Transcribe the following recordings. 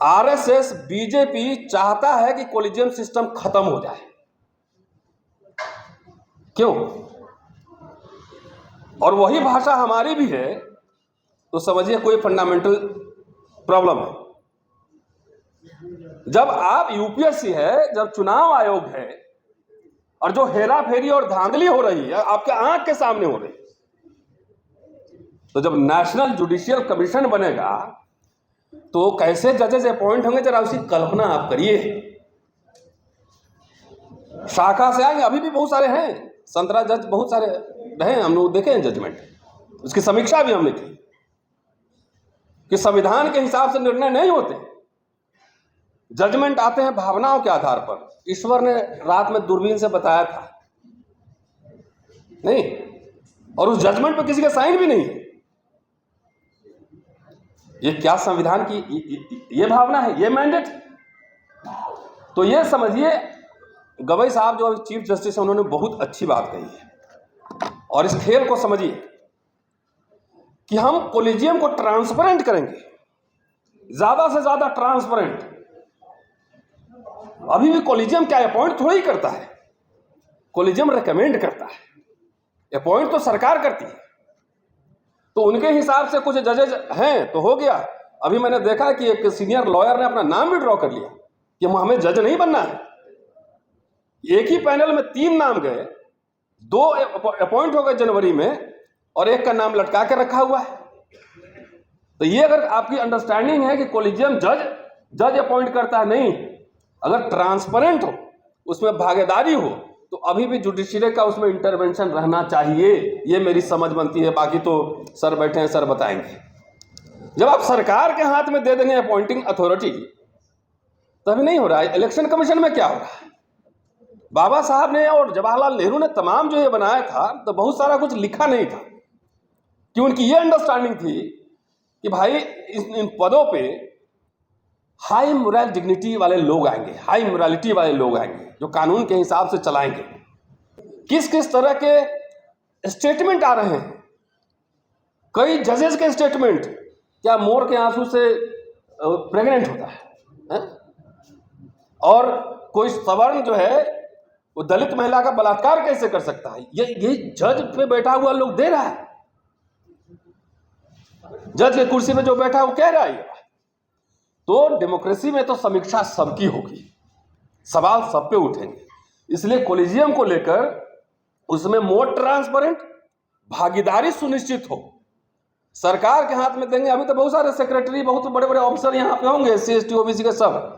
RSS BJP चाहता है कि कोलिजियम सिस्टम खत्म हो जाए। क्यों? और वही भाषा हमारी भी है, तो समझिए कोई फंडामेंटल प्रॉब्लम है। जब आप यूपीएससी है, जब चुनाव आयोग है, और जो हेरा फेरी और धांधली हो रही है आपके आंख के सामने हो रही है, तो जब नेशनल जुडिशियल कमीशन बनेगा तो कैसे जजेस अपॉइंट होंगे, जरा उसकी कल्पना आप करिए। शाखा से आएंगे, अभी भी बहुत सारे हैं, संतरा जज बहुत सारे रहे, हम लोग देखे हैं जजमेंट, उसकी समीक्षा भी हमने की कि संविधान के हिसाब से निर्णय नहीं होते, जजमेंट आते हैं भावनाओं के आधार पर। ईश्वर ने रात में दूरबीन से बताया था नहीं, और उस जजमेंट पर किसी का साइन भी नहीं है। ये क्या संविधान की ये भावना है, ये मैंडेट? तो ये समझिए गवई साहब जो चीफ जस्टिस है उन्होंने बहुत अच्छी बात कही है। और इस खेल को समझिए कि हम कोलिजियम को ट्रांसपेरेंट करेंगे, ज्यादा से ज्यादा ट्रांसपेरेंट। अभी भी कोलिजियम क्या अपॉइंट थोड़ा ही करता है, कोलिजियम रिकमेंड करता है, अपॉइंट तो सरकार करती है। तो उनके हिसाब से कुछ जजेज हैं तो हो गया। अभी मैंने देखा कि एक सीनियर लॉयर ने अपना नाम भी ड्रॉ कर लिया कि हमें जज नहीं बनना है। एक ही पैनल में 3 नाम गए, 2 अपॉइंट हो गए जनवरी में और एक का नाम लटका के रखा हुआ है। तो ये अगर आपकी अंडरस्टैंडिंग है कि कोलिजियम जज अपॉइंट करता है, नहीं, अगर ट्रांसपेरेंट हो, उसमें भागीदारी हो, तो अभी भी जुडिशरी का उसमें इंटरवेंशन रहना चाहिए। ये मेरी समझ बनती है, बाकी तो सर बैठे हैं, सर बताएंगे। जब आप सरकार के हाथ में दे देंगे अपॉइंटिंग अथॉरिटी, तभी नहीं हो रहा है। इलेक्शन कमीशन में क्या हो रहा है? बाबा साहब ने और जवाहरलाल नेहरू ने तमाम जो ये बनाया था, तो बहुत सारा कुछ लिखा नहीं था कि उनकी ये अंडरस्टैंडिंग थी कि भाई इन पदों पे हाई मोरल डिग्निटी वाले लोग आएंगे, हाई मोरालिटी वाले लोग आएंगे, जो कानून के हिसाब से चलाएंगे। किस किस तरह के स्टेटमेंट आ रहे हैं, कई जजेस के स्टेटमेंट, क्या मोर के आंसू से प्रेग्नेंट होता है? और कोई सवर्ण जो है वो दलित महिला का बलात्कार कैसे कर सकता है? ये जज पे बैठा हुआ लोग दे रहा है, जज के कुर्सी पे जो बैठा है वो कह रहा है। तो डेमोक्रेसी में तो समीक्षा सबकी होगी, सवाल सब पे उठेंगे। इसलिए कोलिजियम को लेकर उसमें मोर ट्रांसपेरेंट, भागीदारी सुनिश्चित हो, सरकार के हाथ में देंगे। अभी तो बहुत सारे सेक्रेटरी, बहुत बड़े बड़े ऑफिसर यहाँ पे होंगे, SC ST OBC के सब।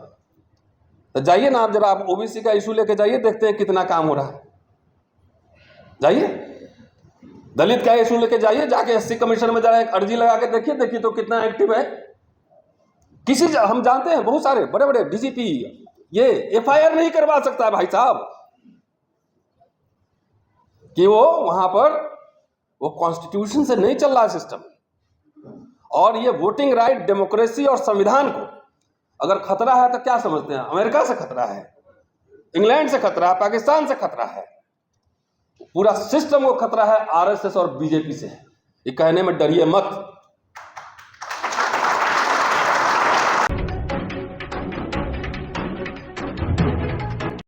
तो जाइए ना आप, जरा आप OBC का इशू लेके जाइए, देखते हैं कितना काम हो रहा है। जाइए, दलित का इशू लेके जाइए, जाके SC कमीशन में जरा एक अर्जी लगा के देखिए तो कितना एक्टिव है। किसी हम जानते हैं बहुत सारे बड़े बड़े DGP ये FIR नहीं करवा सकता है भाई साहब, कि वो वहां पर वो कॉन्स्टिट्यूशन से नहीं चल रहा है सिस्टम। और ये वोटिंग राइट, डेमोक्रेसी और संविधान को अगर खतरा है तो क्या समझते हैं? अमेरिका से खतरा है, इंग्लैंड से खतरा है, पाकिस्तान से खतरा है, पूरा सिस्टम को खतरा है RSS और BJP से। ये कहने में डरिए मत।